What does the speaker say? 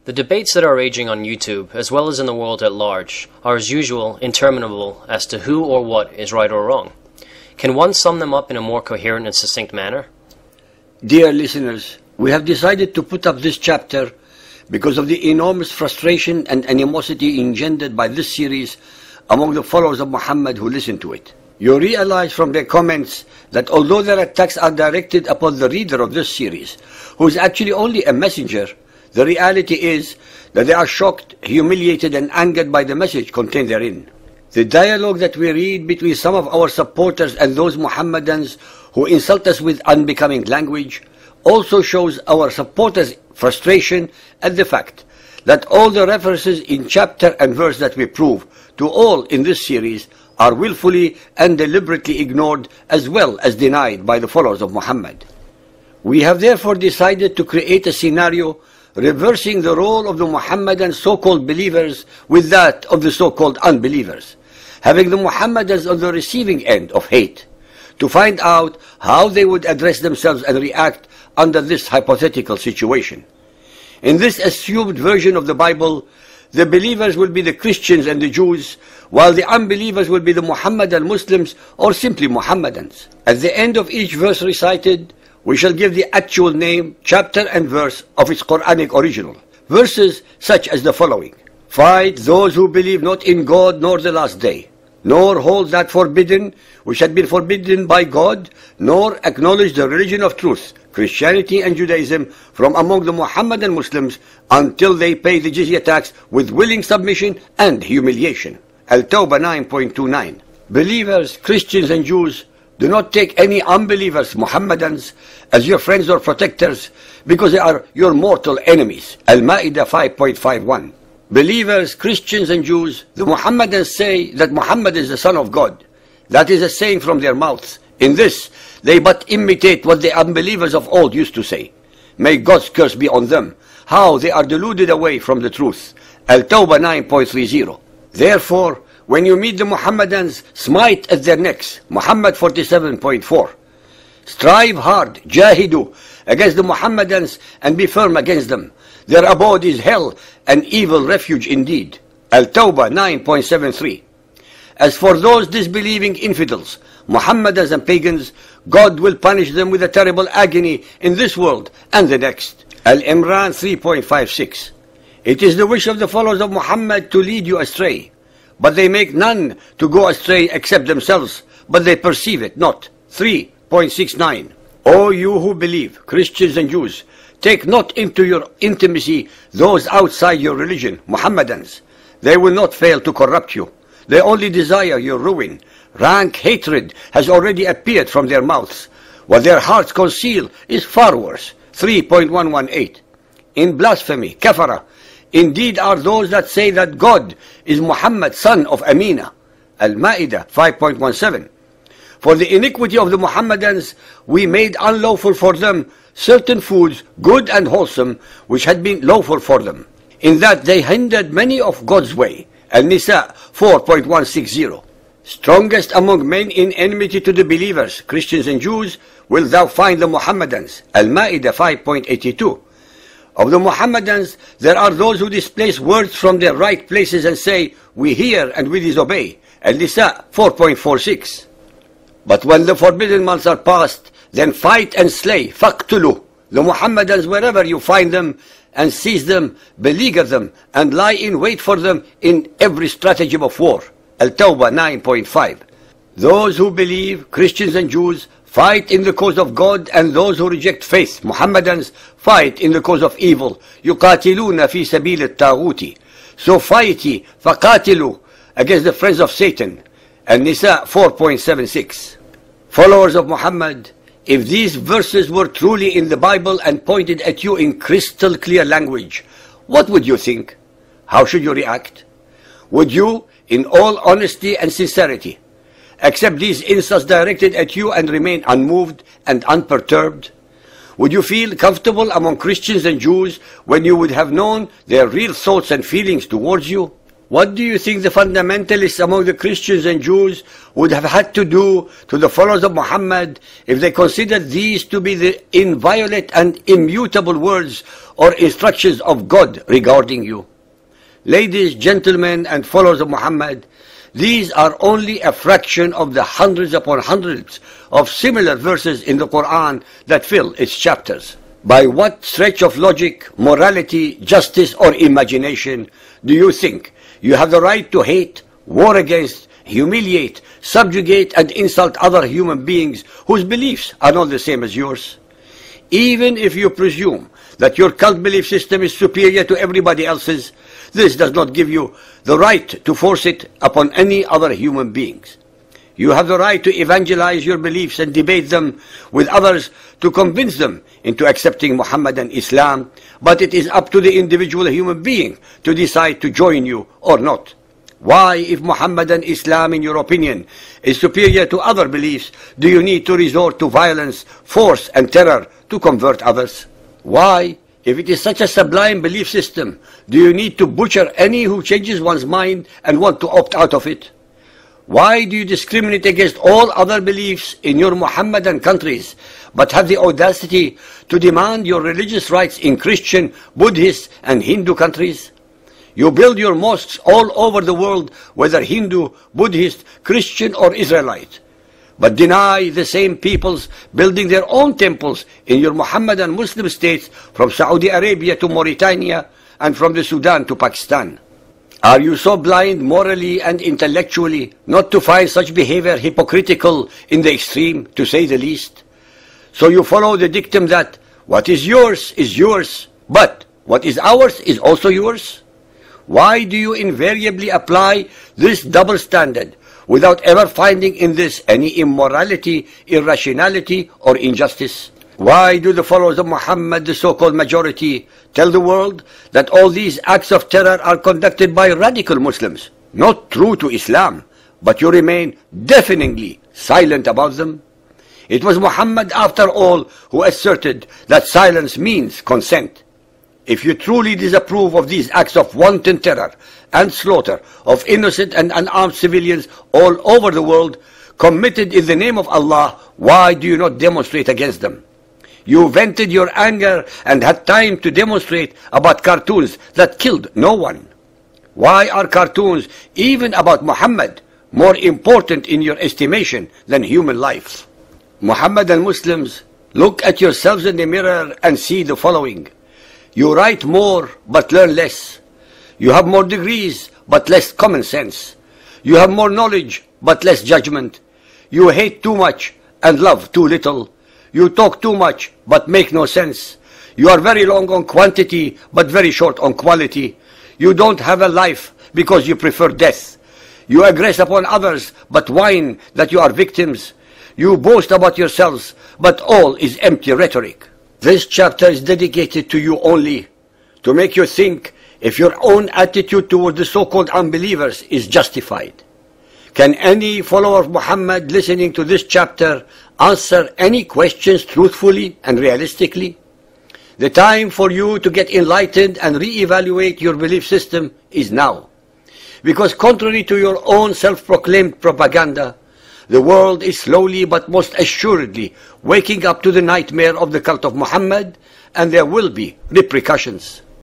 The debates that are raging on YouTube, as well as in the world at large, are as usual interminable as to who or what is right or wrong. Can one sum them up in a more coherent and succinct manner? Dear listeners, we have decided to put up this chapter because of the enormous frustration and animosity engendered by this series among the followers of Muhammad who listen to it. You realize from their comments that although their attacks are directed upon the reader of this series, who is actually only a messenger, the reality is that they are shocked, humiliated and angered by the message contained therein. The dialogue that we read between some of our supporters and those Muhammadans who insult us with unbecoming language also shows our supporters' frustration at the fact that all the references in chapter and verse that we prove to all in this series are willfully and deliberately ignored as well as denied by the followers of Muhammad. We have therefore decided to create a scenario reversing the role of the Muhammadan so-called believers with that of the so-called unbelievers, having the Muhammadans on the receiving end of hate, to find out how they would address themselves and react under this hypothetical situation. In this assumed version of the Bible, the believers will be the Christians and the Jews, while the unbelievers will be the Muhammadan Muslims or simply Muhammadans. At the end of each verse recited, we shall give the actual name, chapter and verse of its Quranic original. Verses such as the following: Fight those who believe not in God nor the last day, nor hold that forbidden which had been forbidden by God, nor acknowledge the religion of truth, Christianity and Judaism, from among the Muhammadan Muslims until they pay the jizya tax with willing submission and humiliation. Al-Tawbah 9.29. Believers, Christians and Jews, do not take any unbelievers, Muhammadans, as your friends or protectors, because they are your mortal enemies. Al-Ma'idah 5.51. Believers, Christians and Jews, the Muhammadans say that Muhammad is the Son of God. That is a saying from their mouths. In this, they but imitate what the unbelievers of old used to say. May God's curse be on them. How they are deluded away from the truth. Al-Tawbah 9.30. Therefore, when you meet the Muhammadans, smite at their necks. Muhammad 47.4. Strive hard, jahidu, against the Muhammadans and be firm against them. Their abode is hell, an evil refuge indeed. Al-Tawbah 9.73. As for those disbelieving infidels, Muhammadans and pagans, God will punish them with a terrible agony in this world and the next. Al-Imran 3.56. It is the wish of the followers of Muhammad to lead you astray, but they make none to go astray except themselves, but they perceive it not. 3.69. O you who believe, Christians and Jews, take not into your intimacy those outside your religion, Muhammadans. They will not fail to corrupt you. They only desire your ruin. Rank hatred has already appeared from their mouths. What their hearts conceal is far worse. 3.118. In blasphemy, kafara, indeed are those that say that God is Muhammad, son of Amina. Al-Ma'idah 5.17. For the iniquity of the Muhammadans, we made unlawful for them certain foods, good and wholesome, which had been lawful for them, in that they hindered many of God's way. Al-Nisa 4.160. Strongest among men in enmity to the believers, Christians and Jews, will thou find the Muhammadans. Al-Ma'idah 5.82. Of the Muhammadans, there are those who displace words from their right places and say, we hear and we disobey. Al-Nisa 4.46. But when the forbidden months are past, then fight and slay, faqtulu, the Muhammadans wherever you find them, and seize them, beleaguer them, and lie in wait for them in every stratagem of war. Al-Tawbah 9.5. Those who believe, Christians and Jews, fight in the cause of God, and those who reject faith, Muhammadans, fight in the cause of evil. يُقَاتِلُونَ فِي سَبِيلِ الطَّاغُوتِ. So fight ye, فَقَاتِلُوا, against the friends of Satan. An-Nisa 4.76. Followers of Muhammad, if these verses were truly in the Bible and pointed at you in crystal clear language, what would you think? How should you react? Would you, in all honesty and sincerity, accept these insults directed at you and remain unmoved and unperturbed? Would you feel comfortable among Christians and Jews when you would have known their real thoughts and feelings towards you? What do you think the fundamentalists among the Christians and Jews would have had to do to the followers of Muhammad if they considered these to be the inviolate and immutable words or instructions of God regarding you? Ladies, gentlemen, and followers of Muhammad, these are only a fraction of the hundreds upon hundreds of similar verses in the Quran that fill its chapters. By what stretch of logic, morality, justice, or imagination do you think you have the right to hate, war against, humiliate, subjugate, and insult other human beings whose beliefs are not the same as yours? Even if you presume that your cult belief system is superior to everybody else's, this does not give you the right to force it upon any other human beings. You have the right to evangelize your beliefs and debate them with others to convince them into accepting Muhammad and Islam, but it is up to the individual human being to decide to join you or not. Why, if Muhammad and Islam, in your opinion, is superior to other beliefs, do you need to resort to violence, force, and terror to convert others? Why, if it is such a sublime belief system, do you need to butcher any who changes one's mind and want to opt out of it? Why do you discriminate against all other beliefs in your Muhammadan countries, but have the audacity to demand your religious rights in Christian, Buddhist, and Hindu countries? You build your mosques all over the world, whether Hindu, Buddhist, Christian, or Israelite, but deny the same peoples building their own temples in your Muhammadan Muslim states from Saudi Arabia to Mauritania and from the Sudan to Pakistan. Are you so blind morally and intellectually not to find such behavior hypocritical in the extreme, to say the least? So you follow the dictum that what is yours, but what is ours is also yours? Why do you invariably apply this double standard without ever finding in this any immorality, irrationality, or injustice? Why do the followers of Muhammad, the so-called majority, tell the world that all these acts of terror are conducted by radical Muslims, not true to Islam, but you remain deafeningly silent about them? It was Muhammad, after all, who asserted that silence means consent. If you truly disapprove of these acts of wanton terror and slaughter of innocent and unarmed civilians all over the world, committed in the name of Allah, why do you not demonstrate against them? You vented your anger and had time to demonstrate about cartoons that killed no one. Why are cartoons, even about Muhammad, more important in your estimation than human life? Muhammadan Muslims, look at yourselves in the mirror and see the following. You write more but learn less. You have more degrees but less common sense. You have more knowledge but less judgment. You hate too much and love too little. You talk too much but make no sense. You are very long on quantity but very short on quality. You don't have a life because you prefer death. You aggress upon others but whine that you are victims. You boast about yourselves but all is empty rhetoric. This chapter is dedicated to you only, to make you think if your own attitude toward the so-called unbelievers is justified. Can any follower of Muhammad listening to this chapter answer any questions truthfully and realistically? The time for you to get enlightened and re-evaluate your belief system is now. Because contrary to your own self-proclaimed propaganda, the world is slowly but most assuredly waking up to the nightmare of the cult of Muhammad, and there will be repercussions.